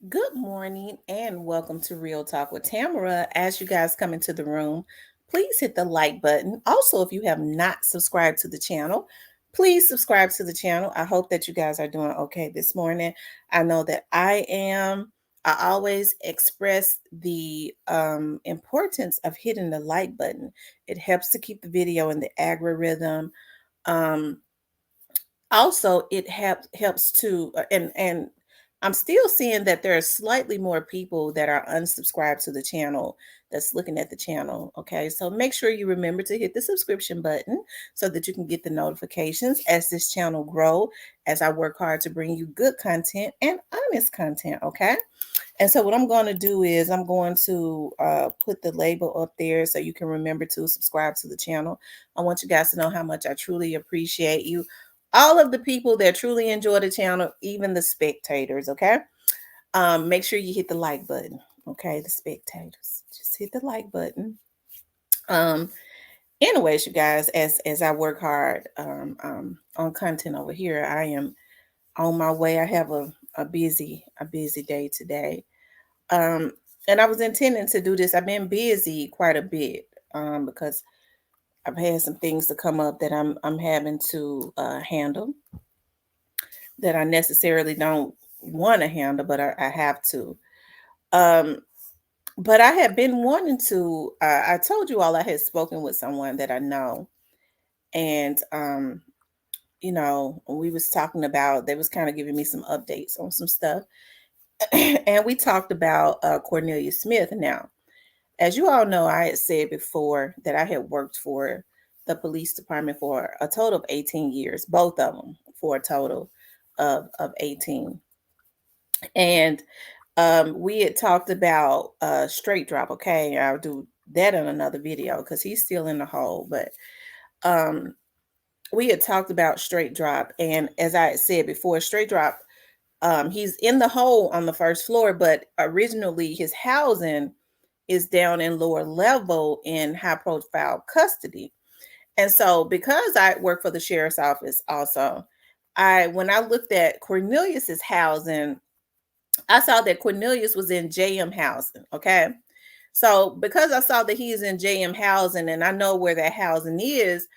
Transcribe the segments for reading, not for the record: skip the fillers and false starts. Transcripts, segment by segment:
Good morning and welcome to Real Talk with Tamara. As you guys come into the room, please hit the like button. Also, if you have not subscribed to the channel, please subscribe to the channel. I hope that you guys are doing okay this morning. I know that I am. I always express the importance of hitting the like button. It helps to keep the video in the algorithm. Um, Also it helps to and I'm still seeing that there are slightly more people that are unsubscribed to the channel that's looking at the channel. Okay, so make sure you remember to hit the subscription button so that you can get the notifications as this channel grow, as I work hard to bring you good content and honest content. Okay, and so what I'm going to do is I'm going to put the label up there so you can remember to subscribe to the channel. I want you guys to know how much I truly appreciate you. All of the people that truly enjoy the channel, even the spectators, okay? Make sure you hit the like button, okay? The spectators, just hit the like button. Um, Anyways, you guys, as I work hard on content over here, I am on my way. I have a busy day today. Um, and I was intending to do this. I've been busy quite a bit because I've had some things to come up that I'm having to handle that I necessarily don't want to handle, but I have to. Um, but I have been wanting to. I told you all I had spoken with someone that I know, and we was talking about. They was kind of giving me some updates on some stuff, and we talked about Cornelia Smith. Now, as you all know, I had said before that I had worked for the police department for a total of 18 years, both of them for a total of 18. And we had talked about straight drop. Okay, I'll do that in another video because he's still in the hole. But um, we had talked about straight drop. And as I had said before, straight drop, he's in the hole on the first floor, but originally his housing is down in lower level in high profile custody. And so because I work for the sheriff's office also, when I looked at Cornelius's housing, I saw that Cornelius was in JM housing. Okay. So because I saw that he's in JM housing and I know where that housing is,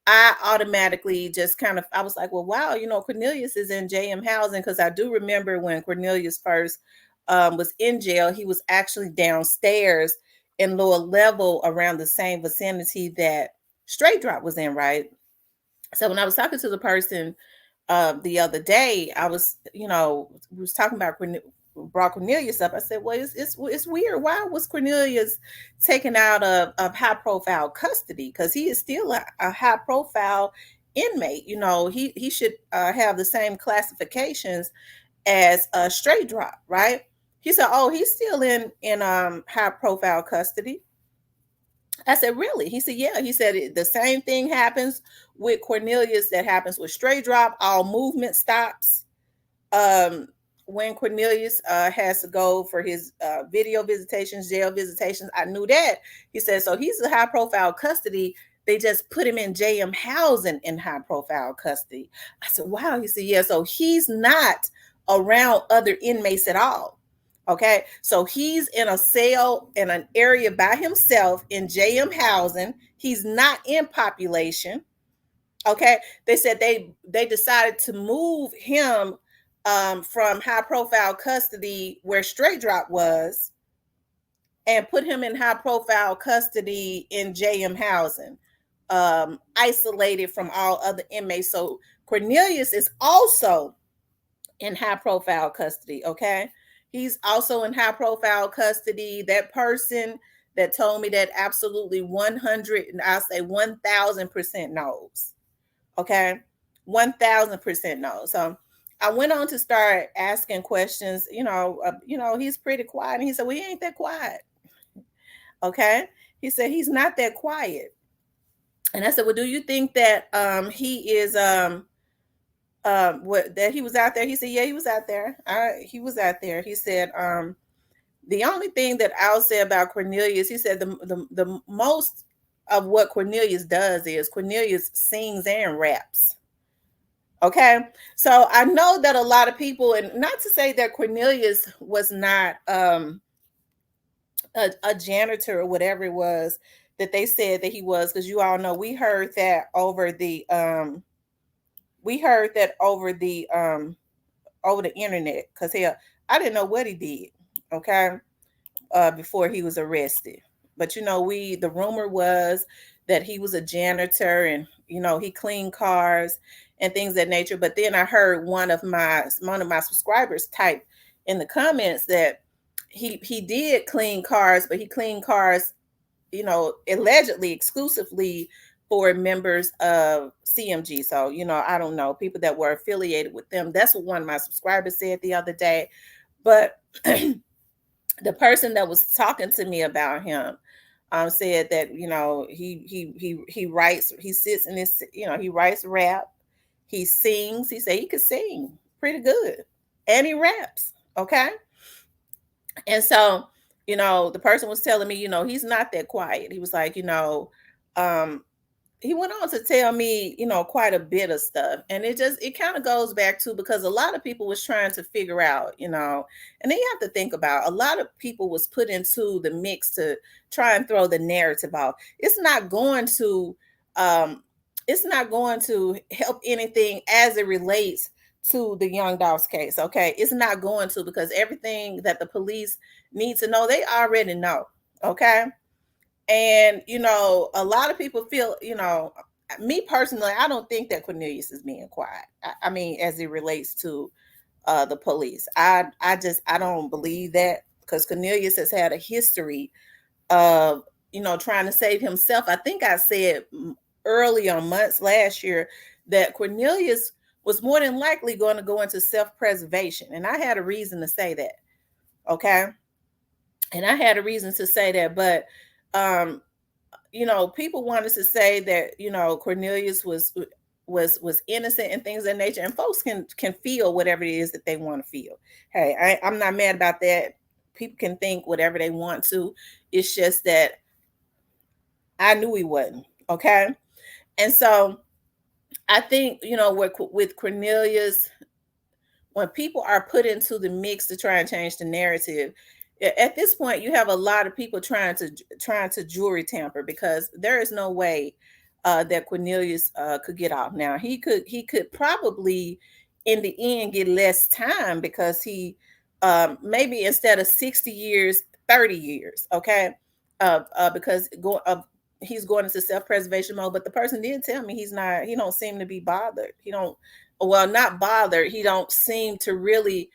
I automatically just kind of I was like, well, wow, Cornelius is in JM housing because I do remember when Cornelius first was in jail, he was actually downstairs in lower level around the same vicinity that Straight Drop was in, right? So when I was talking to the person the other day, we was talking about brought Cornelius up. I said, well, it's weird. Why was Cornelius taken out of high profile custody? Because he is still a high profile inmate. He should have the same classifications as a straight drop, right? He said, oh, he's still in high profile custody. I said, really? He said, yeah. He said the same thing happens with Cornelius that happens with Stray Drop. All movement stops. Um, when Cornelius has to go for his video visitations, jail visitations, I knew that. He said, so he's a high profile custody. They just put him in JM housing in high profile custody. I said, wow. He said, yeah. So he's not around other inmates at all. Okay, so he's in a cell in an area by himself in JM housing. He's not in population. Okay, they said they decided to move him from high profile custody where Straight Drop was and put him in high profile custody in JM housing, isolated from all other inmates. So Cornelius is also in high profile custody. Okay. He's also in high profile custody. That person that told me that absolutely 100, and I'll say 1000% knows. Okay. 1000% knows. So I went on to start asking questions. He's pretty quiet. And he said, well, he ain't that quiet. Okay. He said, he's not that quiet. And I said, well, do you think that he is what that he was out there? He said, yeah, he was out there. He was out there. He said, the only thing that I'll say about Cornelius, he said the most of what Cornelius does is Cornelius sings and raps. Okay. So I know that a lot of people, and not to say that Cornelius was not a janitor or whatever it was that they said that he was, because you all know we heard that over the internet, because hell, I didn't know what he did. Okay. Before he was arrested. But the rumor was that he was a janitor, and he cleaned cars and things of that nature. But then I heard one of my subscribers type in the comments that he did clean cars, but he cleaned cars, allegedly exclusively for members of CMG. So, I don't know, people that were affiliated with them. That's what one of my subscribers said the other day. But the person that was talking to me about him said that he writes, he sits in this, he writes rap, he sings, he said he could sing pretty good, and he raps. Okay. And so the person was telling me, he's not that quiet. He was like, um he went on to tell me, quite a bit of stuff. And it kind of goes back to, because a lot of people was trying to figure out, and then you have to think about, a lot of people was put into the mix to try and throw the narrative off. Um, it's not going to help anything as it relates to the Young Dolph's case. Okay. It's not going to, because everything that the police need to know, they already know. Okay. And a lot of people feel, me personally, I don't think that Cornelius is being quiet. I mean, as it relates to the police, I don't believe that, because Cornelius has had a history of trying to save himself. I think I said early on months last year that Cornelius was more than likely going to go into self-preservation, and I had a reason to say that. Okay. And I had a reason to say that, but um people wanted to say that Cornelius was innocent and things of that nature, and folks can feel whatever it is that they want to feel. Hey, I'm not mad about that. People can think whatever they want to. It's just that I knew he wasn't. Okay. And so I think with Cornelius, when people are put into the mix to try and change the narrative, at this point you have a lot of people trying to jury tamper, because there is no way that Cornelius could get off. Now he could probably in the end get less time, because he maybe instead of 60 years, 30 years. Okay. Because he's going into self-preservation mode. But the person did tell me he don't seem to be bothered. He don't Well, not bothered. He don't seem to really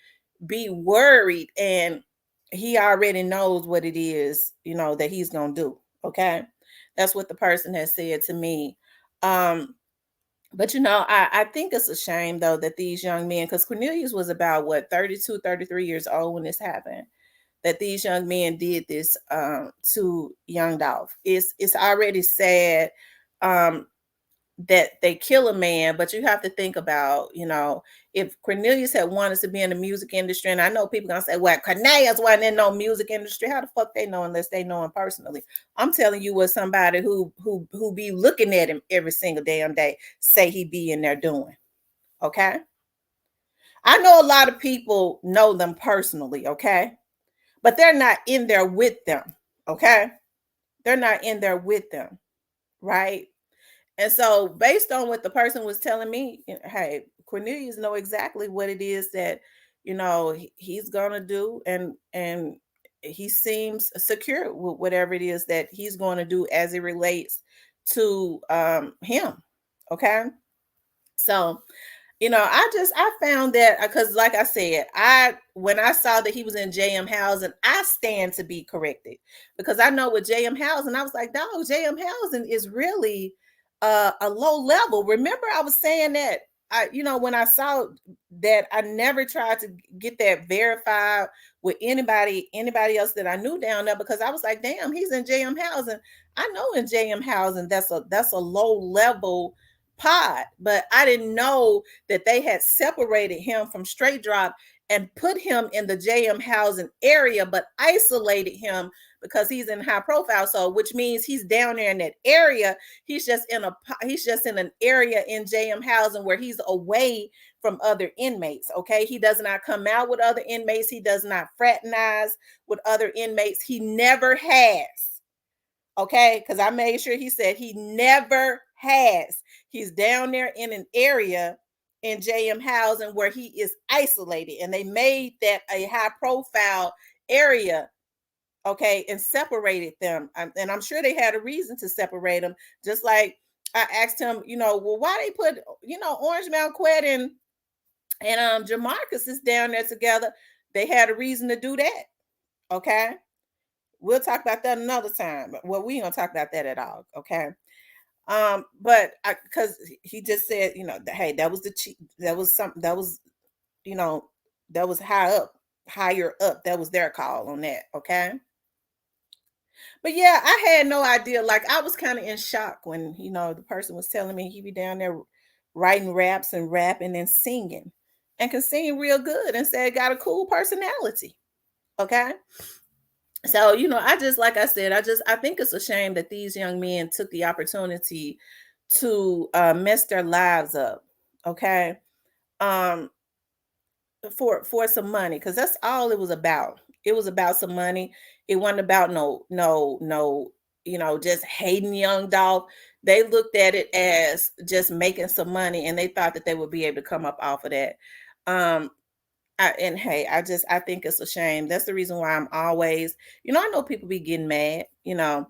be worried, and he already knows what it is, that he's gonna do. Okay. That's what the person has said to me. But I think it's a shame though that these young men, because Cornelius was about what, 32, 33 years old when this happened, that these young men did this to young Dolph. It's already sad um that they kill a man, but you have to think about, if Cornelius had wanted to be in the music industry, and I know people gonna say, well, Cornelius wasn't in no music industry. How the fuck they know unless they know him personally? I'm telling you what somebody who be looking at him every single damn day say he be in there doing. Okay. I know a lot of people know them personally, okay? But they're not in there with them. Okay. They're not in there with them, right? And so, based on what the person was telling me, hey, Cornelius know exactly what it is that he's gonna do, and he seems secure with whatever it is that he's going to do as it relates to him. Okay, so I found that, because like I said, when I saw that he was in JM Housing, I stand to be corrected, because I know with JM Housing, I was like, no, JM Housing is really a low level. Remember, I was saying that when I saw that, I never tried to get that verified with anybody else that I knew down there, because I was like, damn, he's in JM Housing. I know in JM Housing that's a low level pod, but I didn't know that they had separated him from Straight Drop and put him in the JM Housing area, but isolated him because he's in high profile. So which means he's down there in that area. He's just in an area in JM housing where he's away from other inmates. Okay. He does not come out with other inmates. He does not fraternize with other inmates. He never has. Okay. Because I made sure he said he never has. He's down there in an area in JM housing where he is isolated, and they made that a high profile area. Okay. And separated them. And I'm sure they had a reason to separate them. Just like I asked him, well, why they put, Orange Malquette and Jamarcus is down there together. They had a reason to do that. Okay. We'll talk about that another time. Well, we ain't gonna talk about that at all. Okay. But because he just said, hey, that was the chief, that was something that was, that was higher up. That was their call on that. Okay. But yeah, I had no idea. Like, I was kind of in shock when, the person was telling me he be down there writing raps and rapping and singing and can sing real good, and said got a cool personality. Okay. So, I just, like I said, I think it's a shame that these young men took the opportunity to mess their lives up. Okay. Um, for some money, because that's all it was about. It was about some money. It wasn't about no, just hating Young Dolph. They looked at it as just making some money, and they thought that they would be able to come up off of that. um and hey, I think it's a shame. That's the reason why I'm always, I know people be getting mad, and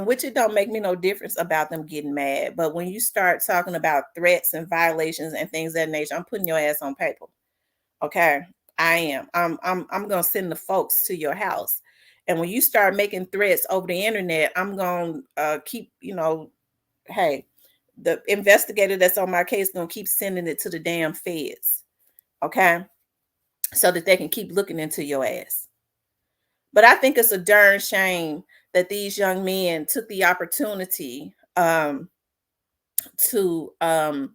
which it don't make me no difference about them getting mad. But when you start talking about threats and violations and things of that nature, I'm putting your ass on paper. Okay. I am. I'm gonna send the folks to your house. And when you start making threats over the internet, I'm gonna keep, hey, the investigator that's on my case gonna keep sending it to the damn feds. Okay. So that they can keep looking into your ass. But I think it's a darn shame that these young men took the opportunity to um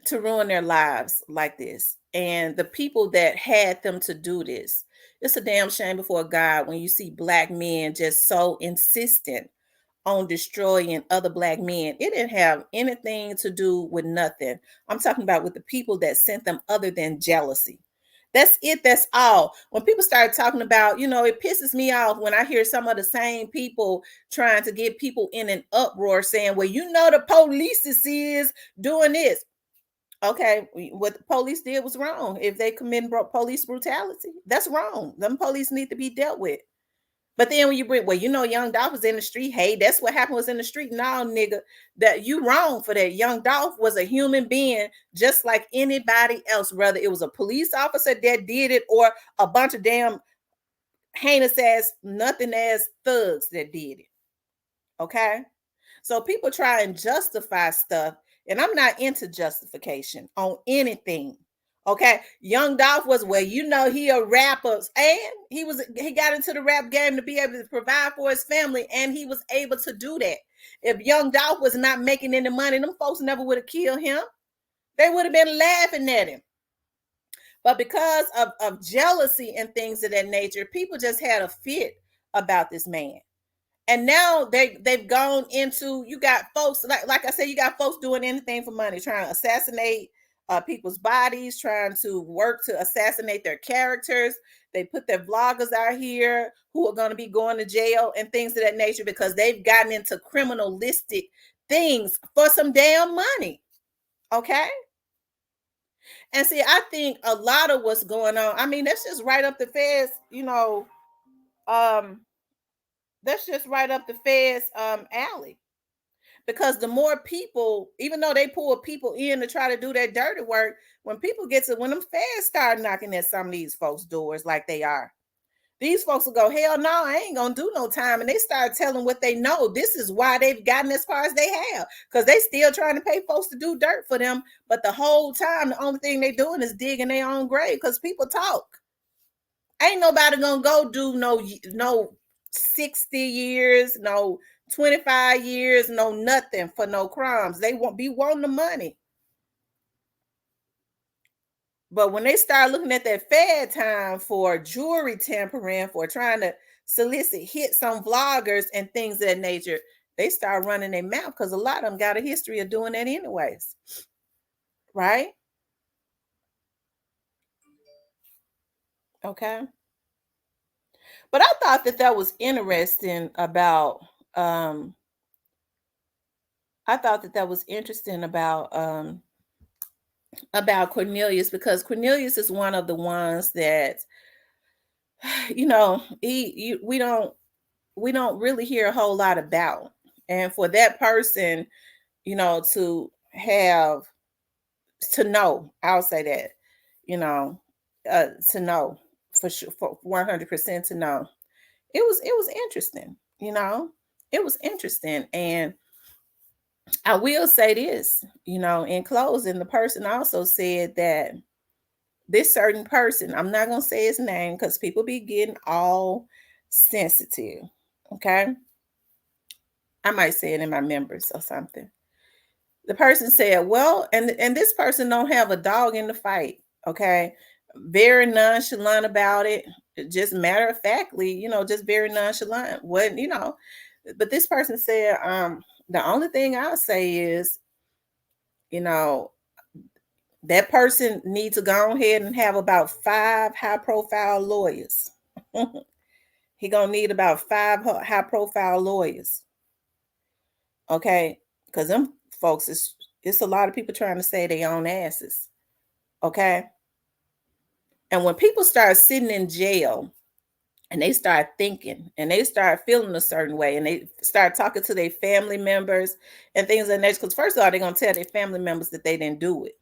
to ruin their lives like this. And the people that had them to do this, it's a damn shame before God when you see black men just so insistent on destroying other black men. It didn't have anything to do with nothing. I'm talking about with the people that sent them, other than jealousy. That's it. That's all. When people start talking about, it pisses me off when I hear some of the same people trying to get people in an uproar saying, well, the police is doing this. Okay, what the police did was wrong. If they commit police brutality, that's wrong. Them police need to be dealt with. But then when you bring, well, Young Dolph was in the street. Hey, that's what happened, was in the street. No, nigga, that you wrong for that. Young Dolph was a human being just like anybody else, whether it was a police officer that did it or a bunch of damn heinous ass, nothing ass thugs that did it. Okay. So people try and justify stuff, and I'm not into justification on anything. Okay, Young Dolph was, well, he a rapper, and he got into the rap game to be able to provide for his family, and he was able to do that. If Young Dolph was not making any money, them folks never would have killed him. They would have been laughing at him. But because of jealousy and things of that nature, people just had a fit about this man. And now they've gone into, you got folks, like I said, you got folks doing anything for money, trying to assassinate people's bodies, trying to work to assassinate their characters. They put their vloggers out here who are going to be going to jail and things of that nature because they've gotten into criminalistic things for some damn money. Okay. And see, I think a lot of what's going on, I mean, that's just right up the feds, um, that's just right up the feds alley. Because the more people, even though they pull people in to try to do that dirty work, when them feds start knocking at some of these folks' doors like they are, these folks will go, hell no, I ain't gonna do no time. And they start telling what they know. This is why they've gotten as far as they have, because they still trying to pay folks to do dirt for them. But the whole time, the only thing they doing is digging their own grave, because people talk. Ain't nobody gonna go do no 60 years, no 25 years, no nothing for no crimes. They won't be wanting the money. But when they start looking at that Fed time for jewelry tampering, for trying to solicit hits on vloggers and things of that nature, they start running their mouth because a lot of them got a history of doing that anyways. Right? Okay. But I thought that that was interesting um about Cornelius, because Cornelius is one of the ones that we don't really hear a whole lot about. And for that person, to have to know, I'll say that, you know, to know for sure, for 100% to know. It was interesting, It was interesting. And I will say this, in closing, the person also said that this certain person, I'm not going to say his name because people be getting all sensitive. Okay. I might say it in my members or something. The person said, well, and this person don't have a dog in the fight. Okay. Very nonchalant about it. Just matter of factly, just very nonchalant. What, but this person said, the only thing I'll say is, you know, that person needs to go ahead and have about 5 high profile lawyers. He gonna need about 5 high profile lawyers. Okay, because them folks is it's a lot of people trying to say they own asses. Okay, and when people start sitting in jail and they start thinking and they start feeling a certain way and they start talking to their family members and things like that, because first of all, they're gonna tell their family members that they didn't do it.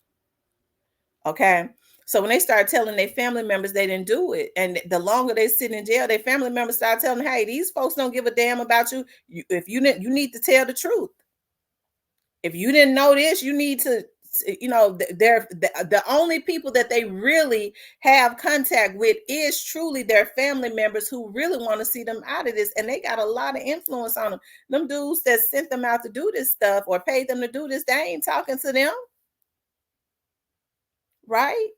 Okay. So when they start telling their family members they didn't do it, and the longer they sit in jail, their family members start telling them, hey, these folks don't give a damn about you. If you didn't, you need to tell the truth. If you didn't know this, you need to, they're the only people that they really have contact with is truly their family members who really want to see them out of this. And they got a lot of influence on them. Them dudes that sent them out to do this stuff or paid them to do this, they ain't talking to them. Right?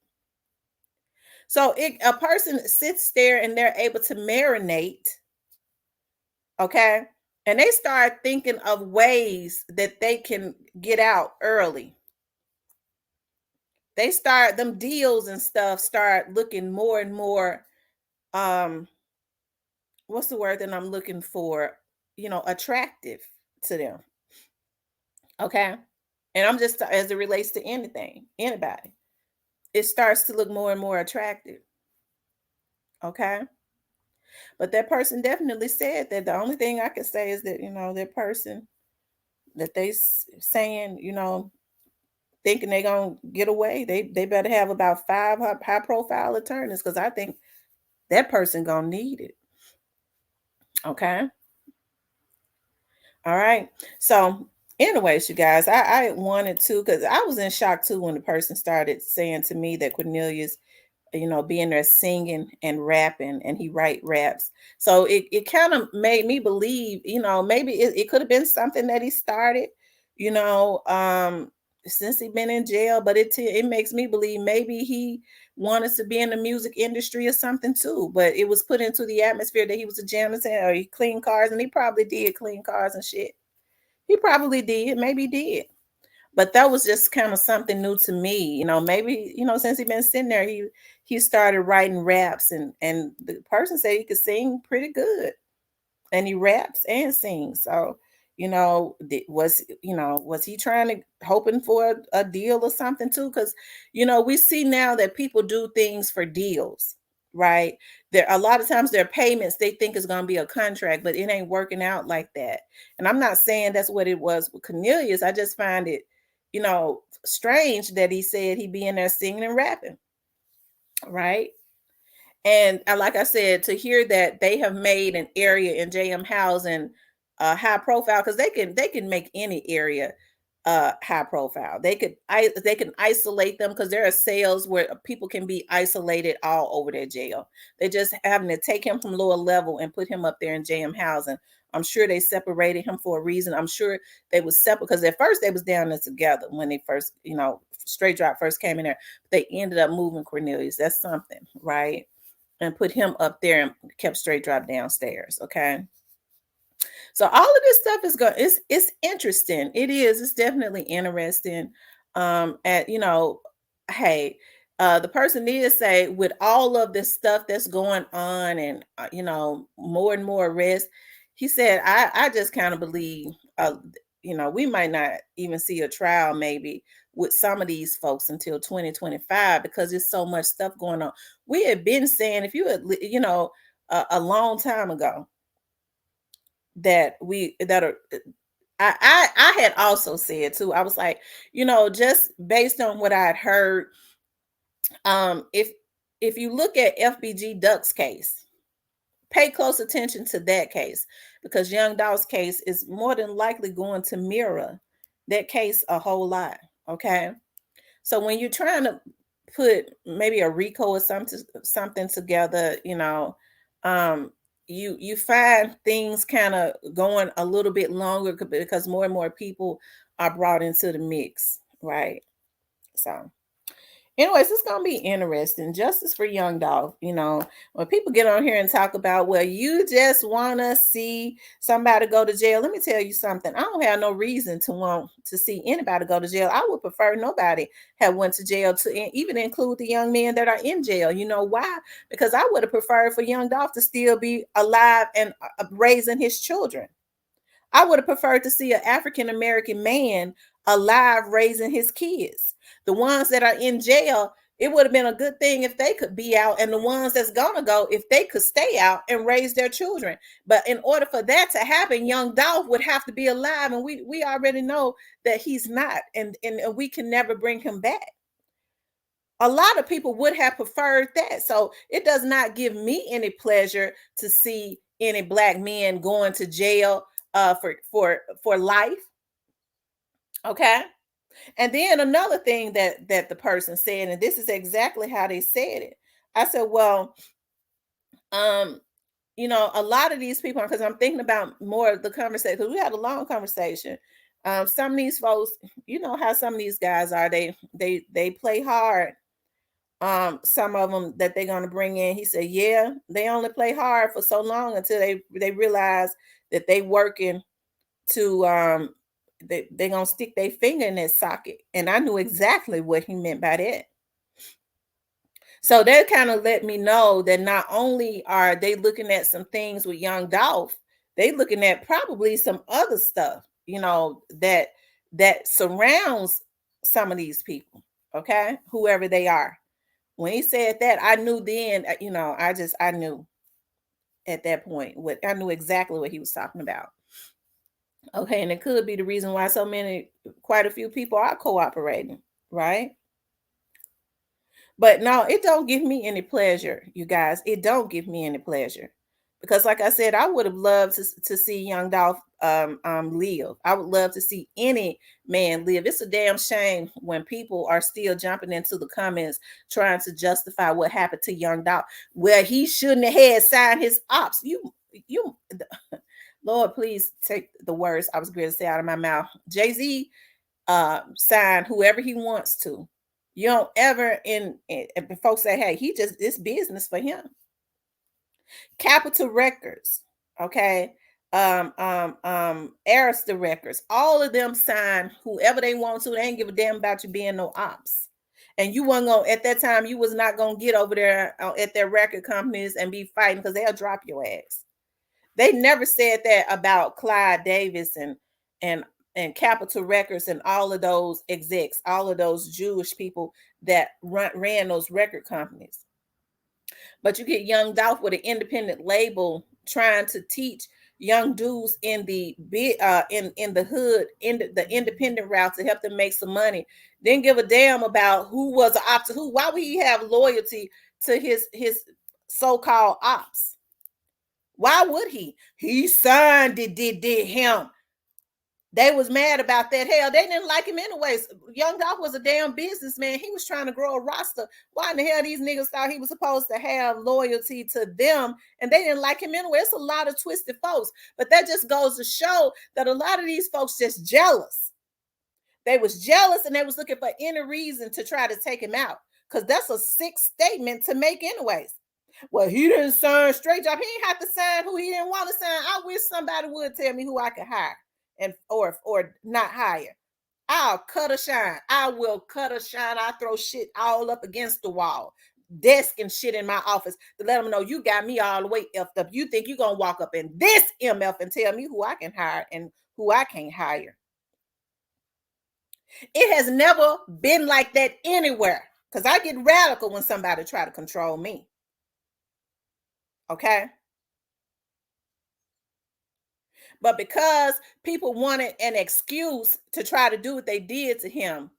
So a person sits there and they're able to marinate, okay? And they start thinking of ways that they can get out early. They start them deals and stuff start looking more and more um what's the word that I'm looking for? Attractive to them. Okay? And I'm just as it relates to anything, anybody. It starts to look more and more attractive. Okay? But that person definitely said that the only thing I could say is that, that person that saying, thinking they gonna get away, they better have about 5 high profile attorneys because I think that person gonna need it. Okay. All right. So, anyways, you guys, I wanted to because I was in shock too when the person started saying to me that Cornelius being there singing and rapping, and he write raps. So it kind of made me believe, maybe it could have been something that he started, you know, um, since he been in jail, but it makes me believe maybe he wanted to be in the music industry or something too. But it was put into the atmosphere that he was a janitor or he cleaned cars, and he probably did clean cars and shit. He probably did, maybe he did. But that was just kind of something new to me. Maybe, since he been sitting there, he started writing raps, and the person said he could sing pretty good. And he raps and sings. So, was he trying to hoping for a deal or something too? Because we see now that people do things for deals, right? There a lot of times their payments they think is going to be a contract, but it ain't working out like that. And I'm not saying that's what it was with Cornelius. I just find it, strange that he said he'd be in there singing and rapping, right? And like I said, to hear that they have made an area in JM Housing high profile, because they can make any area high profile. They can isolate them because there are sales where people can be isolated all over their jail. They just having to take him from lower level and put him up there in JM Housing I'm sure they separated him for a reason. I'm sure they was separate because at first they was down there together when they first, Straight Drop first came in there. They ended up moving Cornelius. That's something, right? And put him up there and kept Straight Drop downstairs. Okay. So all of this stuff is going. It's interesting. It is. It's definitely interesting. And hey, the person did say with all of this stuff that's going on, and more and more arrests. He said, I just kind of believe, we might not even see a trial maybe with some of these folks until 2025 because there's so much stuff going on. We had been saying if you had, a long time ago that are I had also said too. I was like, just based on what I'd heard, if you look at FBG Duck's case, pay close attention to that case because Young Dolph's case is more than likely going to mirror that case a whole lot. Okay. So when you're trying to put maybe a RICO or something together, um, you find things kind of going a little bit longer because more and more people are brought into the mix, right? So anyways, it's gonna be interesting. Justice for Young Dolph. When people get on here and talk about, well, you just want to see somebody go to jail. Let me tell you something. I don't have no reason to want to see anybody go to jail. I would prefer nobody had went to jail, to even include the young men that are in jail. You know why? Because I would have preferred for Young Dolph to still be alive and raising his children. I would have preferred to see an African American man alive raising his kids. The ones that are in jail, it would have been a good thing if they could be out, and the ones that's gonna go, if they could stay out and raise their children. But in order for that to happen, Young Dolph would have to be alive, and we already know that he's not, and we can never bring him back. A lot of people would have preferred that. So it does not give me any pleasure to see any black men going to jail for life. Okay. And then another thing that the person said, and this is exactly how they said it. I said, well, um, a lot of these people, because I'm thinking about more of the conversation, because we had a long conversation. Some of these folks, you know how some of these guys are, they play hard. Some of them that they're going to bring in, he said, yeah, they only play hard for so long until they realize that they working to they're gonna stick their finger in that socket. And I knew exactly what he meant by that. So that kind of let me know that not only are they looking at some things with Young Dolph, they looking at probably some other stuff, that surrounds some of these people, okay, whoever they are. When he said that, I knew then, I knew at that point I knew exactly what he was talking about. Okay, and it could be the reason why quite a few people are cooperating, right? But no, it don't give me any pleasure, you guys. It don't give me any pleasure. Because like I said, I would have loved to see Young Dolph live. I would love to see any man live. It's a damn shame when people are still jumping into the comments trying to justify what happened to Young Dolph. Well, he shouldn't have had signed his ops. You Lord, please take the words I was going to say out of my mouth. Jay-Z sign whoever he wants to. You don't ever folks say, hey, it's business for him. Capitol Records, okay. Arista Records, all of them sign whoever they want to. They ain't give a damn about you being no ops. And you weren't gonna, at that time, you was not gonna get over there at their record companies and be fighting because they'll drop your ass. They never said that about Clive Davis and Capitol Records and all of those execs, all of those Jewish people that ran those record companies. But you get Young Dolph with an independent label trying to teach young dudes in the in the hood, in the independent route to help them make some money. Didn't give a damn about who was an op to who. Why would he have loyalty to his so-called ops? Why would he? He signed it, did him. They was mad about that. Hell, they didn't like him anyways. Young Dolph was a damn businessman. He was trying to grow a roster. Why in the hell these niggas thought he was supposed to have loyalty to them and they didn't like him anyway? It's a lot of twisted folks. But that just goes to show that a lot of these folks just jealous. They was jealous and they was looking for any reason to try to take him out. Because that's a sick statement to make anyways. Well, he didn't sign straight job. He didn't have to sign who he didn't want to sign. I wish somebody would tell me who I could hire and or not hire. I'll cut a shine. I will cut a shine. I throw shit all up against the wall, desk and shit in my office to let them know you got me all the way effed up. You think you're gonna walk up in this MF and tell me who I can hire and who I can't hire? It has never been like that anywhere. Because I get radical when somebody try to control me. Okay. But because people wanted an excuse to try to do what they did to him,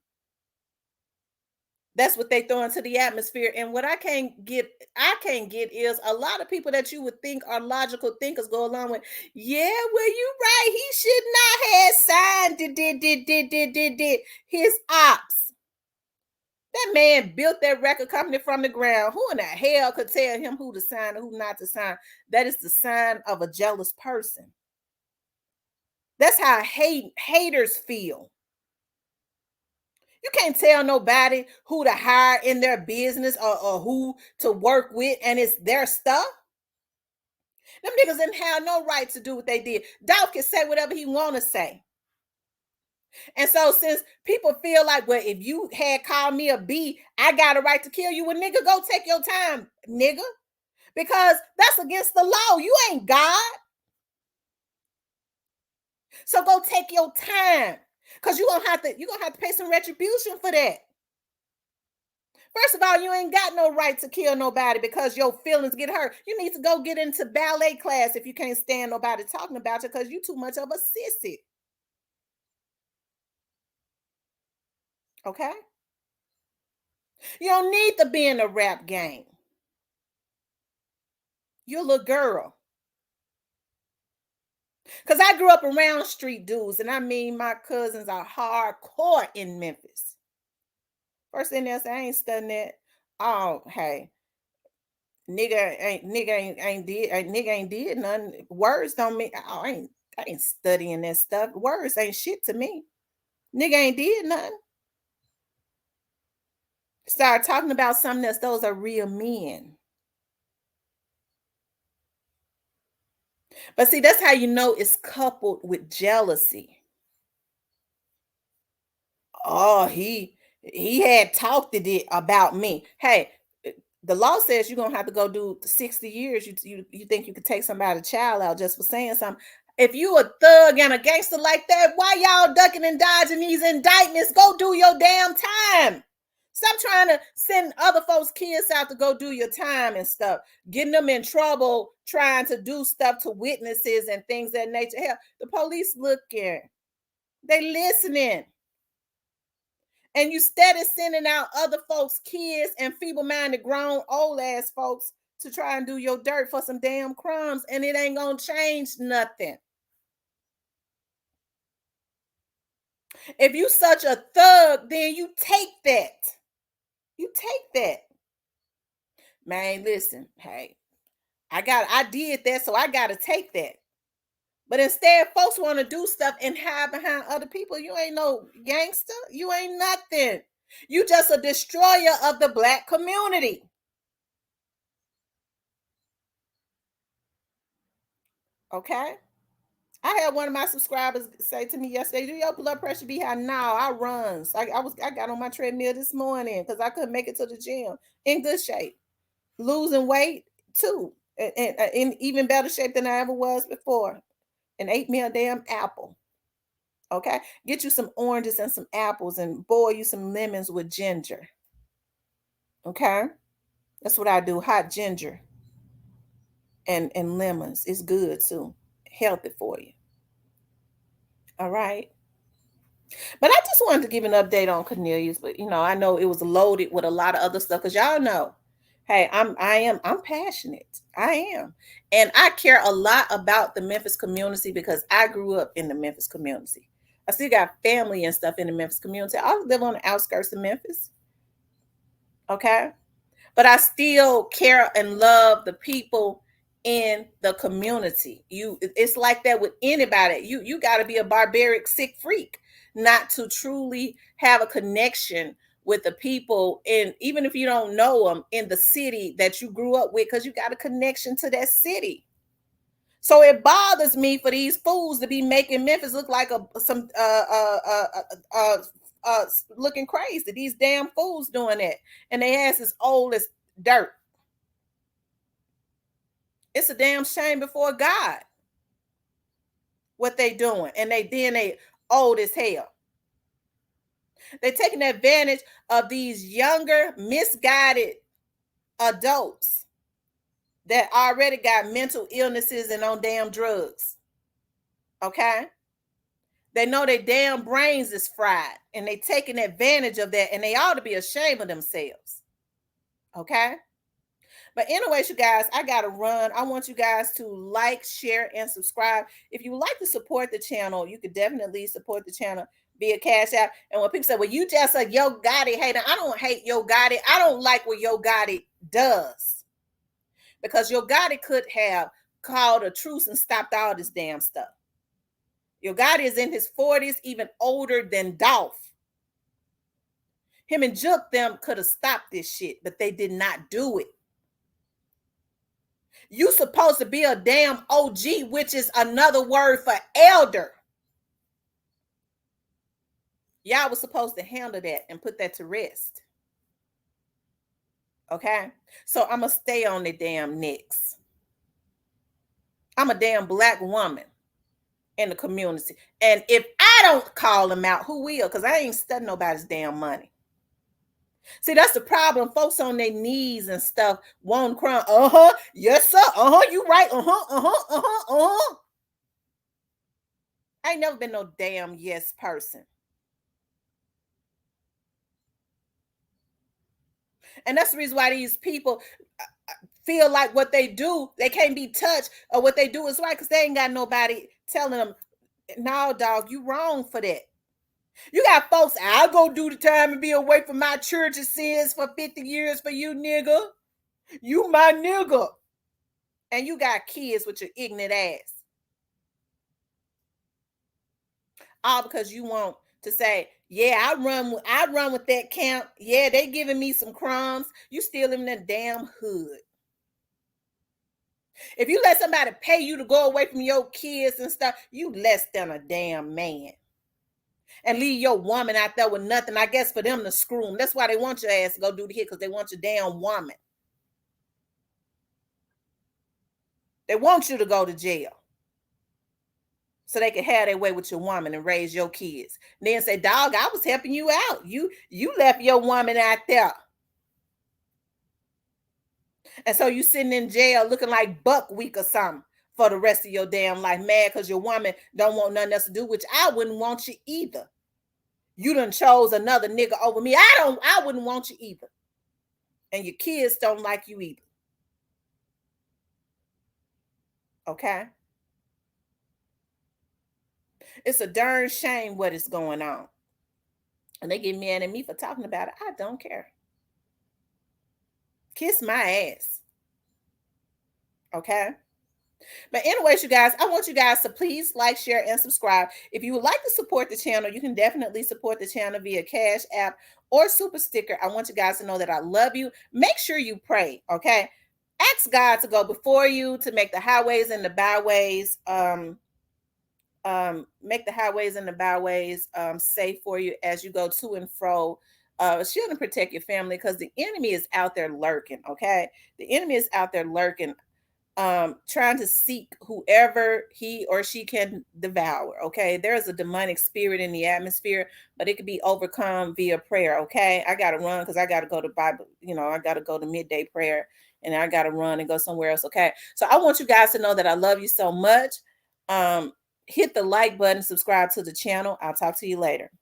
that's what they throw into the atmosphere. And what I can't get is a lot of people that you would think are logical thinkers go along with, yeah, well, you right. He should not have signed did his ops. That man built that record company from the ground. Who in the hell could tell him who to sign and who not to sign? That is the sign of a jealous person. That's how haters feel. You can't tell nobody who to hire in their business or who to work with, and it's their stuff. Them niggas didn't have no right to do what they did. Dolph can say whatever he want to say. And so since people feel like, well, if you had called me a B, I got a right to kill you. Well, nigga, go take your time, nigga. Because that's against the law. You ain't God. So go take your time. Because you're gonna have to pay some retribution for that. First of all, you ain't got no right to kill nobody because your feelings get hurt. You need to go get into ballet class if you can't stand nobody talking about you because you too much of a sissy. Okay? You don't need to be in a rap game. You're a little girl. Because I grew up around street dudes, and I mean my cousins are hardcore in Memphis. First thing they'll say, I ain't studying that. Oh, hey, nigga ain't did nothing. Words don't mean I ain't studying that stuff. Words ain't shit to me. Nigga ain't did nothing. Start talking about something else. Those are real men. But see, that's how you know it's coupled with jealousy. Oh, he had talked it about me. Hey, the law says you're gonna have to go do 60 years. You think you could take somebody's child out just for saying something? If you a thug and a gangster like that, why y'all ducking and dodging these indictments? Go do your damn time. Stop trying to send other folks' kids out to go do your time and stuff, getting them in trouble, trying to do stuff to witnesses and things that nature. Hell, the police looking, they listening. And you steady sending out other folks' kids and feeble-minded grown old ass folks to try and do your dirt for some damn crumbs, and it ain't gonna change nothing. If you such a thug, then you take that. You take that. Man, listen, hey, I did that, so I gotta take that. But instead, folks want to do stuff and hide behind other people. You ain't no gangster. You ain't nothing. You just a destroyer of the black community. Okay? I had one of my subscribers say to me yesterday, "Do your blood pressure be high?" No, I runs. I got on my treadmill this morning because I couldn't make it to the gym. In good shape, losing weight too, and in even better shape than I ever was before. And ate me a damn apple. Okay, get you some oranges and some apples, and boil you some lemons with ginger. Okay, that's what I do. Hot ginger and lemons. It's good too. Healthy for you. All right. But I just wanted to give an update on Cornelius. But I know it was loaded with a lot of other stuff because y'all know, hey, I'm passionate. I am. And I care a lot about the Memphis community because I grew up in the Memphis community. I still got family and stuff in the Memphis community. I live on the outskirts of Memphis. Okay. But I still care and love the people in the community. It's like that with anybody. You got to be a barbaric sick freak not to truly have a connection with the people, and even if you don't know them, in the city that you grew up with, because you got a connection to that city. So it bothers me for these fools to be making Memphis look like some looking crazy. These damn fools doing that, and they ass is old as dirt. It's a damn shame before God what they doing, and they old as hell. They're taking advantage of these younger, misguided adults that already got mental illnesses and on damn drugs. Okay? They know their damn brains is fried, and they taking advantage of that, and they ought to be ashamed of themselves. Okay? But anyways, you guys, I gotta run. I want you guys to like, share, and subscribe. If you would like to support the channel, you could definitely support the channel via Cash App. And when people say, well, you just a Yo Gotti hater, I don't hate Yo Gotti. I don't like what Yo Gotti does. Because Yo Gotti could have called a truce and stopped all this damn stuff. Yo Gotti is in his 40s, even older than Dolph. Him and Juke them could have stopped this shit, but they did not do it. You supposed to be a damn OG, which is another word for elder. Y'all was supposed to handle that and put that to rest. Okay? So I'm going to stay on the damn necks. I'm a damn black woman in the community. And if I don't call them out, who will? Because I ain't studying nobody's damn money. See, that's the problem. Folks on their knees and stuff won't cry. Yes, sir. You right. I ain't never been no damn yes person. And that's the reason why these people feel like what they do, they can't be touched, or what they do is right, because they ain't got nobody telling them, no, dog, you wrong for that. You got folks, I'll go do the time and be away from my church of sins for 50 years for you, nigga. You my nigga. And you got kids with your ignorant ass. All because you want to say, yeah, I run with that camp. Yeah, they giving me some crumbs. You still in that damn hood. If you let somebody pay you to go away from your kids and stuff, you less than a damn man. And leave your woman out there with nothing, I guess, for them to screw them. That's why they want your ass to go do the hit, because they want your damn woman. They want you to go to jail so they can have their way with your woman and raise your kids. And then say, dog, I was helping you out. You left your woman out there. And so you sitting in jail looking like Buck Week or something for the rest of your damn life, mad because your woman don't want nothing else to do, which I wouldn't want you either. You done chose another nigga over me. I wouldn't want you either. And your kids don't like you either. Okay? It's a darn shame what is going on. And they get mad at me for talking about it. I don't care. Kiss my ass. Okay? But anyways, you guys, I want you guys to please like, share, and subscribe. If you would like to support the channel, you can definitely support the channel via Cash App or Super Sticker. I want you guys to know that I love you. Make sure you pray, okay? Ask God to go before you, to make the highways and the byways, make the highways and the byways safe for you as you go to and fro. Shield and protect your family, because the enemy is out there lurking, okay? The enemy is out there lurking, trying to seek whoever he or she can devour. Okay, there's a demonic spirit in the atmosphere, but it could be overcome via prayer. Okay, I gotta run because I gotta go to Bible, I gotta go to midday prayer, and I gotta run and go somewhere else. Okay, so I want you guys to know that I love you so much. Hit the like button, subscribe to the channel. I'll talk to you later.